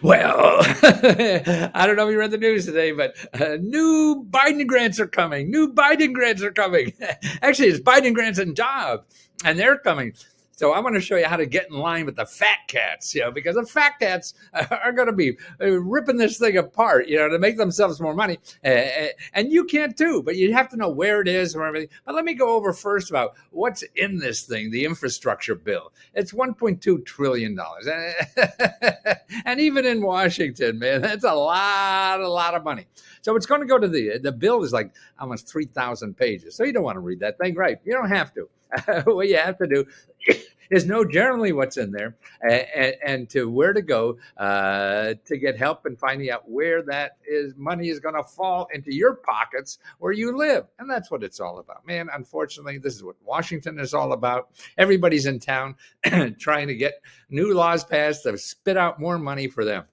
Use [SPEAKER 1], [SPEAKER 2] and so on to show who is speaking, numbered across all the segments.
[SPEAKER 1] Well, I don't know if you read the news today, but new Biden grants are coming. New Biden grants are coming. Actually, it's Biden grants and jobs, and they're coming. So I want to show you how to get in line with the fat cats, because the fat cats are going to be ripping this thing apart, to make themselves more money. And you can too, but you have to know where it is and everything. But let me go over first about what's in this thing, the infrastructure bill. It's $1.2 trillion. And even in Washington, man, that's a lot of money. So it's going to go to the bill is like almost 3,000 pages. So you don't want to read that thing, right? You don't have to. What you have to do is know generally what's in there and to where to go to get help and finding out where money is going to fall into your pockets where you live. And that's what it's all about, man. Unfortunately, this is what Washington is all about. Everybody's in town trying to get new laws passed to spit out more money for them.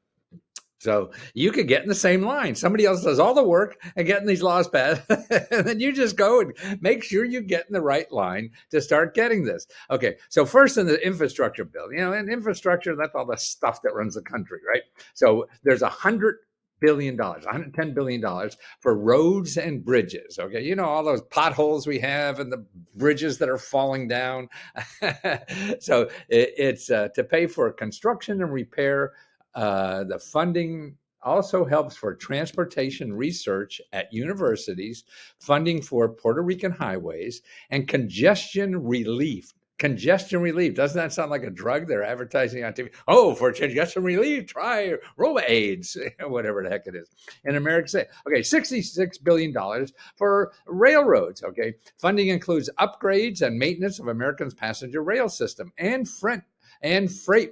[SPEAKER 1] So you could get in the same line. Somebody else does all the work and getting these laws passed. And then you just go and make sure you get in the right line to start getting this. Okay, so first in the infrastructure bill, and infrastructure, that's all the stuff that runs the country, right? So there's $110 billion for roads and bridges. Okay, all those potholes we have and the bridges that are falling down. So it's to pay for construction and repair. The funding also helps for transportation research at universities, funding for Puerto Rican highways, and congestion relief. Congestion relief. Doesn't that sound like a drug they're advertising on TV? Oh, for congestion relief, try Roma-Aids, whatever the heck it is. In America, okay, $66 billion for railroads. Okay, funding includes upgrades and maintenance of Americans' passenger rail system and freight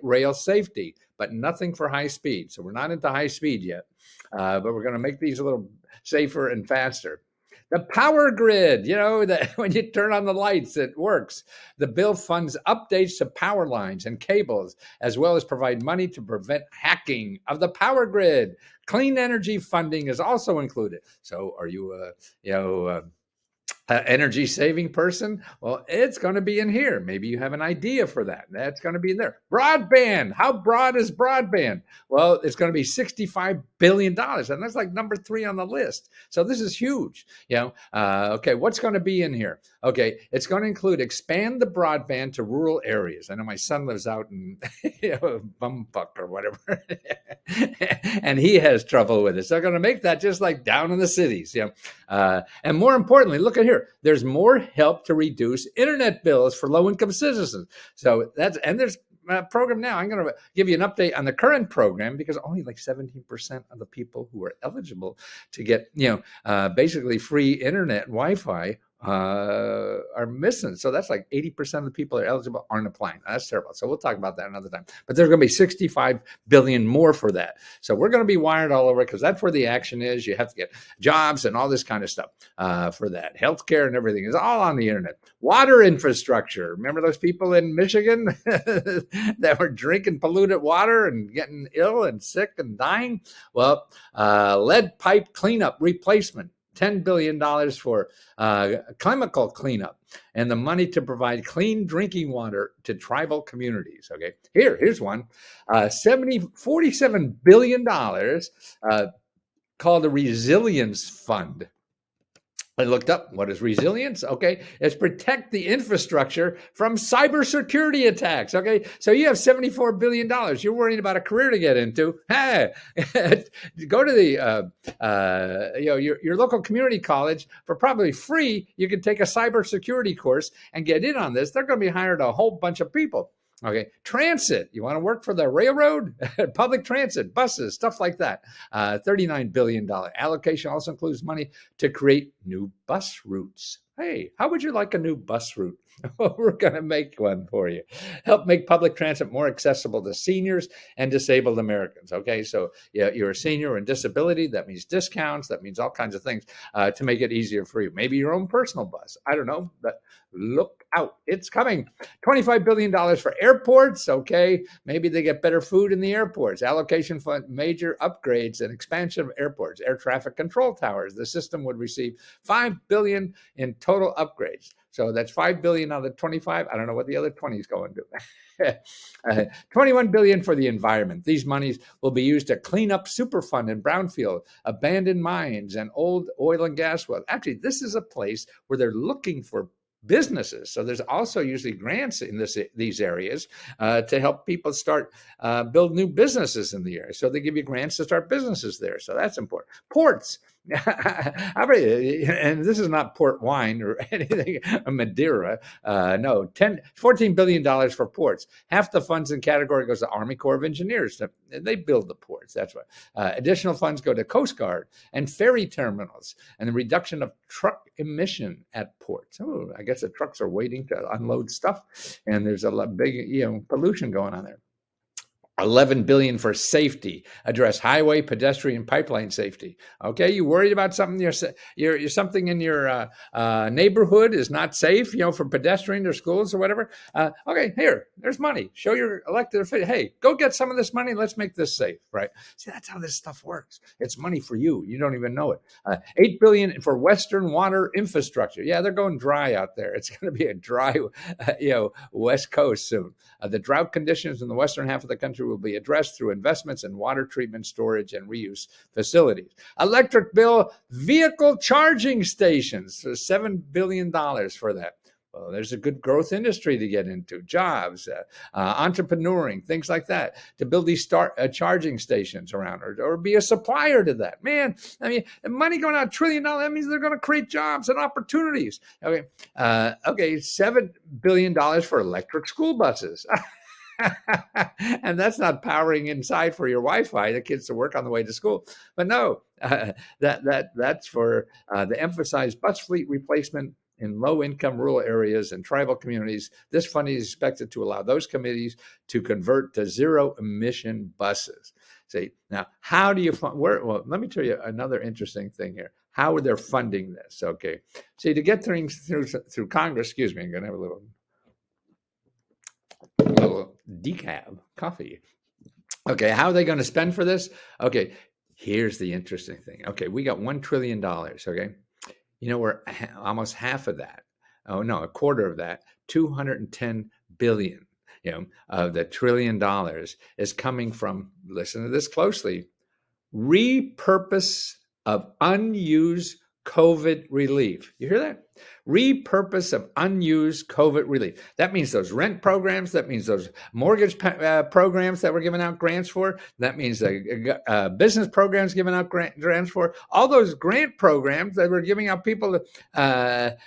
[SPEAKER 1] rail safety, but nothing for high speed. So we're not into high speed yet, but we're going to make these a little safer and faster. The power grid, that when you turn on the lights, it works. The bill funds updates to power lines and cables, as well as provide money to prevent hacking of the power grid. Clean energy funding is also included. So are you, energy saving person? Well, it's going to be in here. Maybe you have an idea for that. That's going to be in there. Broadband. How broad is broadband? Well, it's going to be $65 billion. And that's like number 3 on the list. So this is huge. Okay, what's going to be in here? Okay, it's going to include expand the broadband to rural areas. I know my son lives out in Bumfuck or whatever, and he has trouble with it. So they're going to make that just like down in the cities. And more importantly, look at here. There's more help to reduce internet bills for low-income citizens. So there's a program now. I'm going to give you an update on the current program because only like 17% of the people who are eligible to get, basically free internet Wi-Fi are missing. So that's like 80% of the people that are eligible aren't applying. That's terrible. So we'll talk about that another time. But there's going to be 65 billion more for that. So we're going to be wired all over because that's where the action is. You have to get jobs and all this kind of stuff for that. Healthcare and everything is all on the internet. Water infrastructure. Remember those people in Michigan that were drinking polluted water and getting ill and sick and dying? Well, lead pipe cleanup replacement. $10 billion for chemical cleanup and the money to provide clean drinking water to tribal communities. Okay, here's one. $47 billion called the Resilience Fund. I looked up what is resilience. Okay, it's protect the infrastructure from cybersecurity attacks. Okay, so you have $74 billion. You're worrying about a career to get into. Hey, go to the your local community college for probably free. You can take a cybersecurity course and get in on this. They're going to be hiring a whole bunch of people. Okay, transit. You want to work for the railroad? Public transit, buses, stuff like that. $39 billion. Allocation also includes money to create new bus routes. Hey, how would you like a new bus route? We're going to make one for you. Help make public transit more accessible to seniors and disabled Americans. Okay, so you're a senior and disability. That means discounts. That means all kinds of things to make it easier for you. Maybe your own personal bus. I don't know, but look out. It's coming. $25 billion for airports. Okay, maybe they get better food in the airports. Allocation fund major upgrades and expansion of airports, air traffic control towers. The system would receive $5 billion in total upgrades. So that's 5 billion out of the 25. I don't know what the other 20 is going to. 21 billion for the environment. These monies will be used to clean up Superfund and brownfield, abandoned mines, and old oil and gas wells. Actually, this is a place where they're looking for businesses. So there's also usually grants in these areas to help people start build new businesses in the area. So they give you grants to start businesses there. So that's important. Ports. And this is not port wine or anything, Madeira. No, $14 billion for ports. Half the funds in category goes to Army Corps of Engineers. They build the ports. That's what. Additional funds go to Coast Guard and ferry terminals and the reduction of truck emission at ports. Oh, I guess the trucks are waiting to unload stuff, and there's a lot big, pollution going on there. 11 billion for safety, address highway, pedestrian, pipeline safety. Okay, you worried about something? You're something in your neighborhood is not safe, for pedestrians or schools or whatever. Okay, there's money. Show your elected official. Hey, go get some of this money. Let's make this safe, right? See, that's how this stuff works. It's money for you. You don't even know it. 8 billion for Western water infrastructure. Yeah, they're going dry out there. It's going to be a dry, West Coast soon. The drought conditions in the western half of the country will be addressed through investments in water treatment, storage, and reuse facilities. Electric bill vehicle charging stations, so $7 billion for that. Well, there's a good growth industry to get into, jobs, entrepreneuring, things like that, to build these charging stations around or be a supplier to that. Man, I mean, money going out $1 trillion, that means they're going to create jobs and opportunities. Okay, $7 billion for electric school buses. And that's not powering inside for your Wi-Fi, the kids to work on the way to school. But no, that's for the emphasized bus fleet replacement in low-income rural areas and tribal communities. This funding is expected to allow those communities to convert to zero-emission buses. See, now, how do you fund? Well, let me tell you another interesting thing here. How they're funding this, okay? See, to get things through Congress, excuse me, I'm going to have a little decaf coffee. Okay, how are they going to spend for this? Okay, here's the interesting thing. Okay, we got $1 trillion, okay? We're almost half of that. Oh, no, a quarter of that, 210 billion, of the $1 trillion is coming from, listen to this closely, repurpose of unused COVID relief. You hear that? Repurpose of unused COVID relief. That means those rent programs. That means those mortgage programs that we're giving out grants for. That means business programs giving out grants for. All those grant programs that we're giving out people that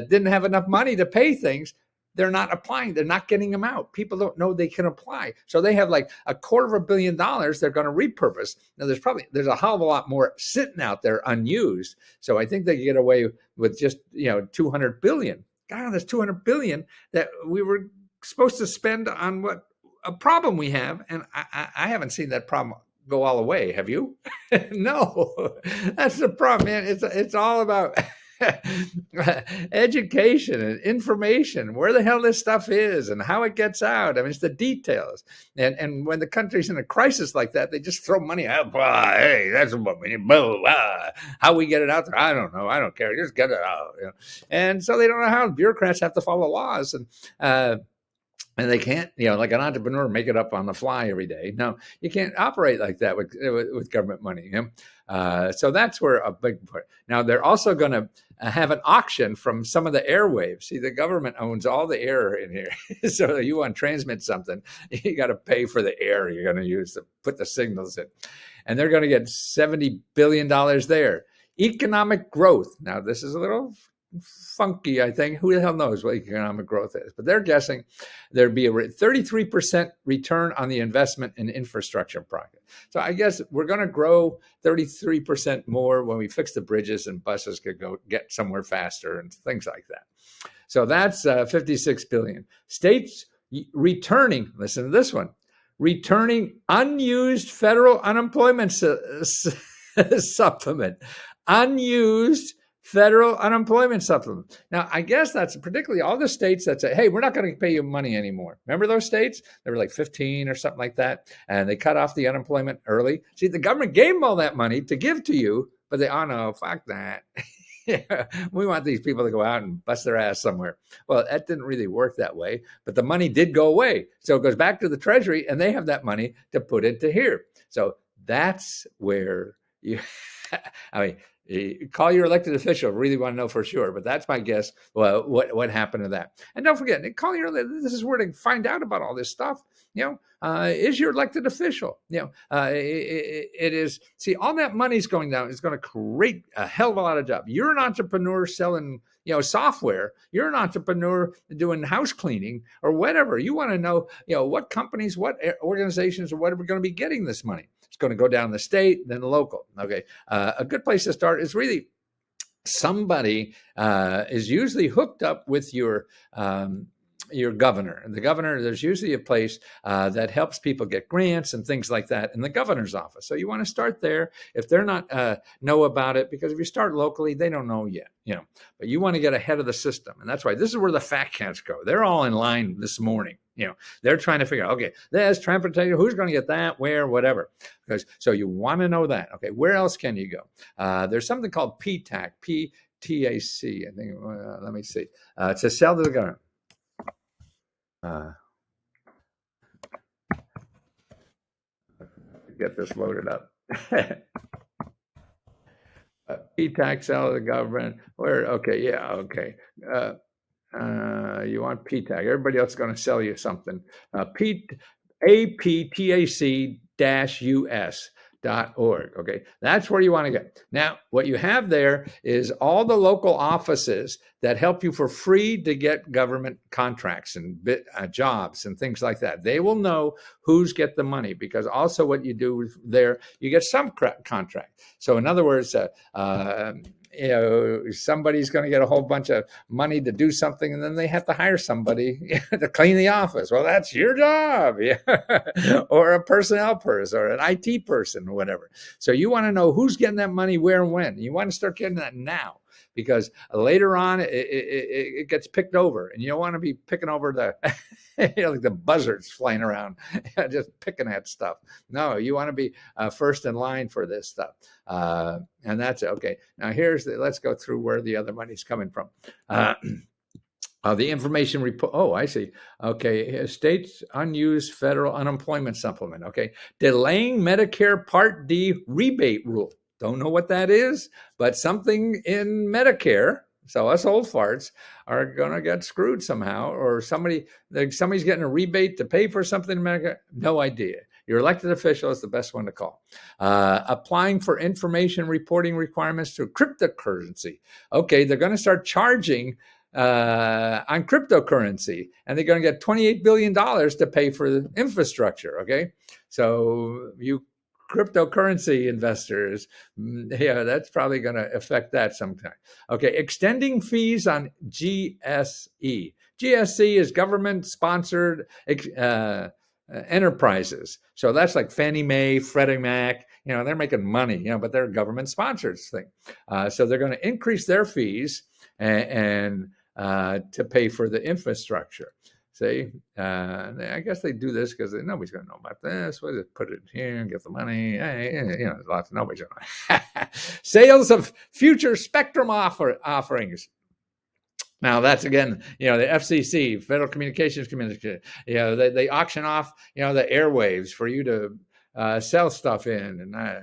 [SPEAKER 1] didn't have enough money to pay things. They're not applying. They're not getting them out. People don't know they can apply. So they have like $250 million they're going to repurpose. Now there's a hell of a lot more sitting out there unused. So I think they can get away with just, 200 billion. God, there's 200 billion that we were supposed to spend on what a problem we have. And I haven't seen that problem go all away. Have you? No, that's the problem, man. It's all about education and information, where the hell this stuff is and how it gets out. I mean, it's the details. And when the country's in a crisis like that, they just throw money out. Hey, that's what we need. How we get it out there, I don't know. I don't care. Just get it out. And so they don't know how. Bureaucrats have to follow laws, and they can't, like an entrepreneur, make it up on the fly every day. No, you can't operate like that with government money. So that's where a big part. Now, they're also going to have an auction from some of the airwaves. See, the government owns all the air in here. So you want to transmit something, you got to pay for the air you're going to use to put the signals in. And they're going to get $70 billion there. Economic growth. Now, this is a little funky, I think. Who the hell knows what economic growth is? But they're guessing there'd be a 33% return on the investment in infrastructure projects. So I guess we're going to grow 33% more when we fix the bridges and buses could go get somewhere faster and things like that. So that's 56 billion. States returning, listen to this one, returning unused federal unemployment supplement. Unused federal unemployment supplement. Now, I guess that's particularly all the states that say, hey, we're not going to pay you money anymore. Remember those states? They were like 15 or something like that. And they cut off the unemployment early. See, the government gave them all that money to give to you, but they, oh no, fuck that. Yeah, we want these people to go out and bust their ass somewhere. Well, that didn't really work that way, but the money did go away. So it goes back to the Treasury, and they have that money to put into here. So that's where you, I mean, call your elected official. Really want to know for sure, but that's my guess. Well, what happened to that? And don't forget, call your. This is where to find out about all this stuff. Is your elected official? It is. See, all that money's going down is going to create a hell of a lot of jobs. You're an entrepreneur selling, software. You're an entrepreneur doing house cleaning or whatever. You want to know, what companies, what organizations, or whatever are going to be getting this money. It's going to go down the state, then the local. Okay, a good place to start is really somebody is usually hooked up with your governor. And the governor, there's usually a place that helps people get grants and things like that in the governor's office. So you want to start there if they're not know about it, because if you start locally, they don't know yet, but you want to get ahead of the system. And that's why this is where the fat cats go. They're all in line this morning. They're trying to figure out, okay, there's transportation, who's going to get that, where, whatever. So you want to know that. Okay, where else can you go? There's something called PTAC, PTAC, I think. Let me see. It's a sell to the government. Get this loaded up. PTAC sell to the government. Where? Okay, yeah, okay. You want PTAC. Everybody else is going to sell you something. APTAC-US.org. Okay, that's where you want to get. Now, what you have there is all the local offices that help you for free to get government contracts and jobs and things like that. They will know who's get the money, because also what you do there, you get some contract. So in other words, somebody's going to get a whole bunch of money to do something, and then they have to hire somebody to clean the office. Well, that's your job, or a personnel person, or an IT person, or whatever. So you want to know who's getting that money, where, and when. You want to start getting that now, because later on it gets picked over, and you don't want to be picking over the like the buzzards flying around just picking at stuff. No, you want to be first in line for this stuff, and that's it. Okay, now let's go through where the other money's coming from. The information report. Oh, I see. Okay, state's unused federal unemployment supplement. Okay, delaying Medicare Part D rebate rule. Don't know what that is, but something in Medicare. So us old farts are going to get screwed somehow, or somebody's getting a rebate to pay for something in Medicare. No idea. Your elected official is the best one to call. Applying for information reporting requirements to cryptocurrency. Okay, they're going to start charging on cryptocurrency, and they're going to get $28 billion to pay for the infrastructure. Okay, so you cryptocurrency investors, that's probably going to affect that sometime. Okay, extending fees on GSE. GSE is government-sponsored enterprises. So that's like Fannie Mae, Freddie Mac. They're making money, but they're government-sponsored thing. So they're going to increase their fees and to pay for the infrastructure. See, I guess they do this because nobody's going to know about this. We'll just put it here and get the money. There's lots of nobody's going to. Sales of future spectrum offerings. Now that's again, the FCC, Federal Communications Commission. They auction off, the airwaves for you to sell stuff in, and a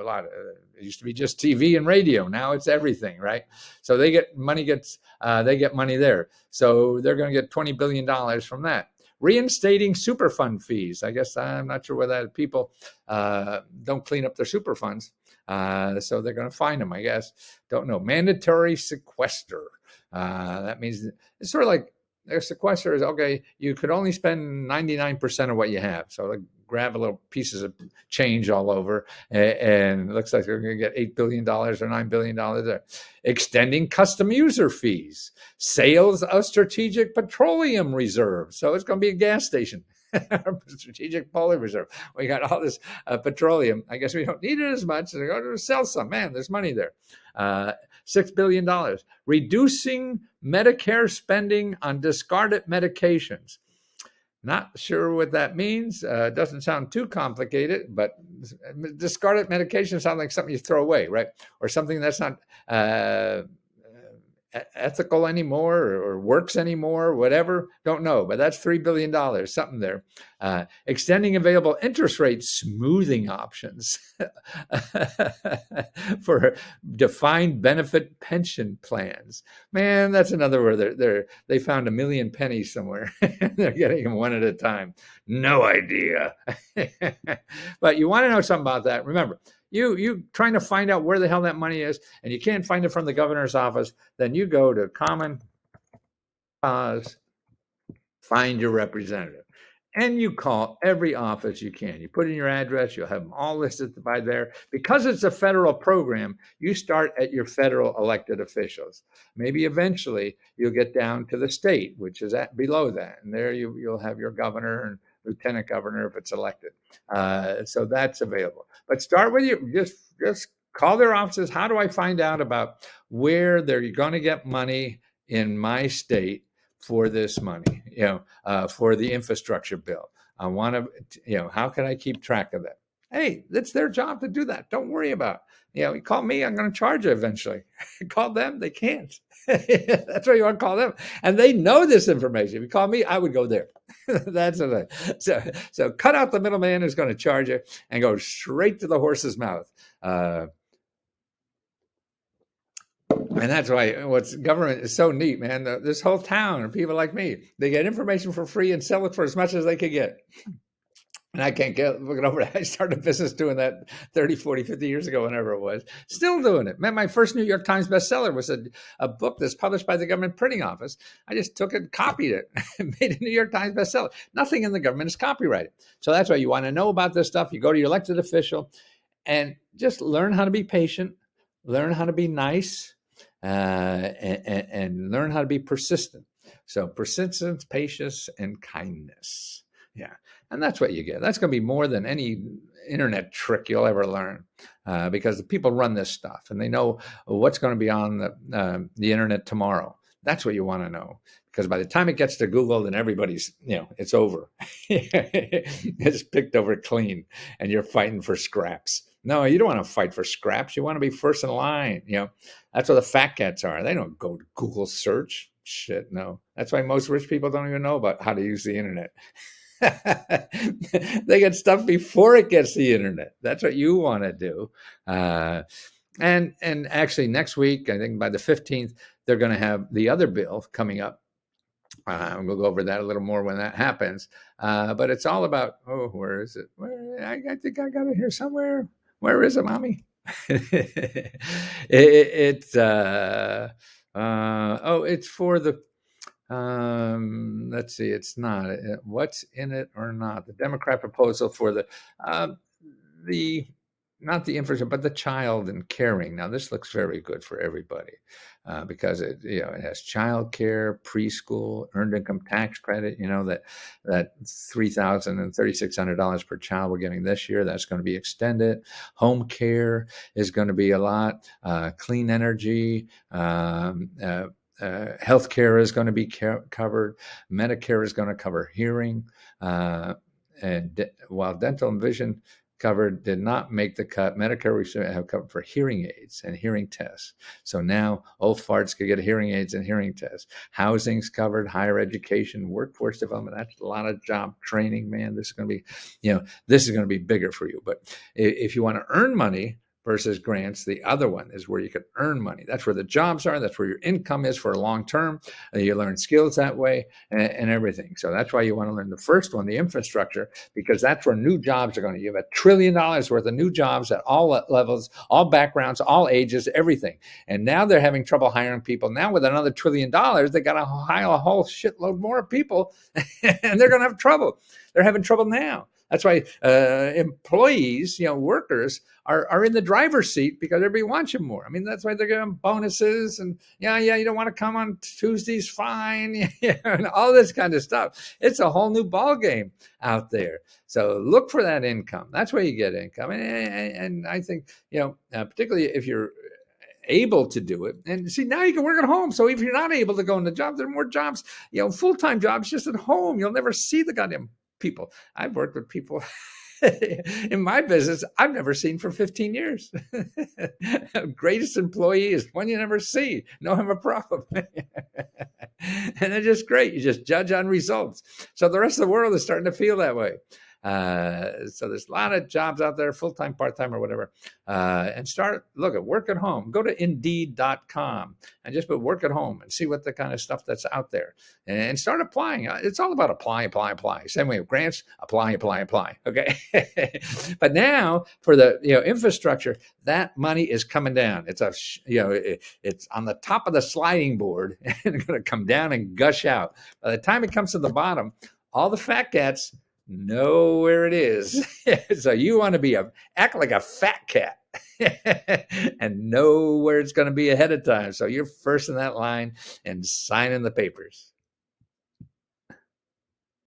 [SPEAKER 1] lot of it used to be just TV and radio. Now it's everything, right? So they get money there. So they're going to get $20 billion from that. Reinstating Superfund fees. I guess I'm not sure whether people don't clean up their super funds, so they're going to fine them. I guess, don't know. Mandatory sequester. That means it's sort of like their sequester is okay. You could only spend 99% of what you have. So like grab a little pieces of change all over, and it looks like they're going to get $8 billion or $9 billion there. Extending custom user fees, sales of strategic petroleum reserves. So it's going to be a gas station. Strategic petroleum reserve. We got all this petroleum. I guess we don't need it as much. So they're going to sell some. Man, there's money there. $6 billion. Reducing Medicare spending on discarded medications. Not sure what that means. Doesn't sound too complicated, but discarded medication sounds like something you throw away, right? Or something that's not ethical anymore, or works anymore, whatever. Don't know, but that's $3 billion, something there. Extending available interest rate smoothing options for defined benefit pension plans. Man, that's another word. They found a million pennies somewhere. They're getting them one at a time. No idea. But you want to know something about that? Remember, you trying to find out where the hell that money is, and you can't find it from the governor's office, then you go to Common Cause, find your representative, and you call every office you can. You put in your address, you'll have them all listed by there. Because it's a federal program, you start at your federal elected officials. Maybe eventually you'll get down to the state, which is below that, and there you'll have your governor and lieutenant governor if it's elected. So that's available. But start with you. Just call their offices. How do I find out about where they're going to get money in my state for this money? For the infrastructure bill. I want to, how can I keep track of that? Hey, it's their job to do that. Don't worry about it. You call me, I'm going to charge you eventually. Call them, they can't. That's why you want to call them. And they know this information. If you call me, I would go there. That's the thing. So cut out the middleman who's going to charge you and go straight to the horse's mouth. And that's why what's government is so neat, man. This whole town and people like me, they get information for free and sell it for as much as they could get. And I can't get looking over that. I started a business doing that 30, 40, 50 years ago, whenever it was. Still doing it. Man, my first New York Times bestseller was a book that's published by the government printing office. I just took it, copied it, and made a New York Times bestseller. Nothing in the government is copyrighted. So that's why you want to know about this stuff. You go to your elected official and just learn how to be patient, learn how to be nice, and learn how to be persistent. So persistence, patience, and kindness. Yeah. And that's what you get. That's going to be more than any internet trick you'll ever learn, because the people run this stuff and they know what's going to be on the internet tomorrow. That's what you want to know, because by the time it gets to Google, then everybody's, it's over. It's picked over clean and you're fighting for scraps. No, you don't want to fight for scraps. You want to be first in line. That's what the fat cats are. They don't go to Google search. Shit, no. That's why most rich people don't even know about how to use the internet. They get stuff before it gets the internet. That's what you want to do. And actually next week, I think by the 15th, they're going to have the other bill coming up. We'll go over that a little more when that happens. But it's all about, where is it? I think I got it here somewhere. Where is it, Mommy? It's for the, let's see, it's not what's in it or not. The Democrat proposal for the not the infrastructure, but the child and caring. Now, this looks very good for everybody, because it has child care, preschool, earned income tax credit. That $3,000 and $3,600 per child we're getting this year, that's going to be extended. Home care is going to be a lot. Clean energy. Healthcare is going to be covered. Medicare is going to cover hearing, and while dental and vision covered did not make the cut, Medicare we should have covered for hearing aids and hearing tests. So now old farts could get hearing aids and hearing tests. Housing's covered, higher education, workforce development. That's a lot of job training, man. This is going to be, this is going to be bigger for you. But if you want to earn money versus grants, the other one is where you can earn money. That's where the jobs are. That's where your income is for a long term. You learn skills that way and everything. So that's why you want to learn the first one, the infrastructure, because that's where new jobs are going to. You have $1 trillion worth of new jobs at all levels, all backgrounds, all ages, everything. And now they're having trouble hiring people. Now with another $1 trillion, they got to hire a whole shitload more people, and they're going to have trouble. They're having trouble now. That's why employees, workers are in the driver's seat, because everybody wants you more. I mean, that's why they're giving bonuses and you don't want to come on Tuesdays, fine, and all this kind of stuff. It's a whole new ball game out there. So look for that income. That's where you get income. And I think, particularly if you're able to do it, and see, now you can work at home. So if you're not able to go into jobs, there are more jobs, full-time jobs just at home. You'll never see the goddamn people. I've worked with people In my business, I've never seen for 15 years. Greatest employee is one you never see. No have a problem. And they're just great. You just judge on results. So the rest of the world is starting to feel that way. So there's a lot of jobs out there, full-time, part-time, or whatever. And look at work at home. Go to Indeed.com and just put work at home and see what the kind of stuff that's out there, and start applying. It's all about apply, apply, apply. Same way with grants, apply, apply, apply. Okay. But now for the infrastructure, that money is coming down. It's it's on the top of the sliding board and it's going to come down and gush out. By the time it comes to the bottom, all the fat cats know where it is. So you want to act like a fat cat and know where it's going to be ahead of time. So you're first in that line and signing the papers.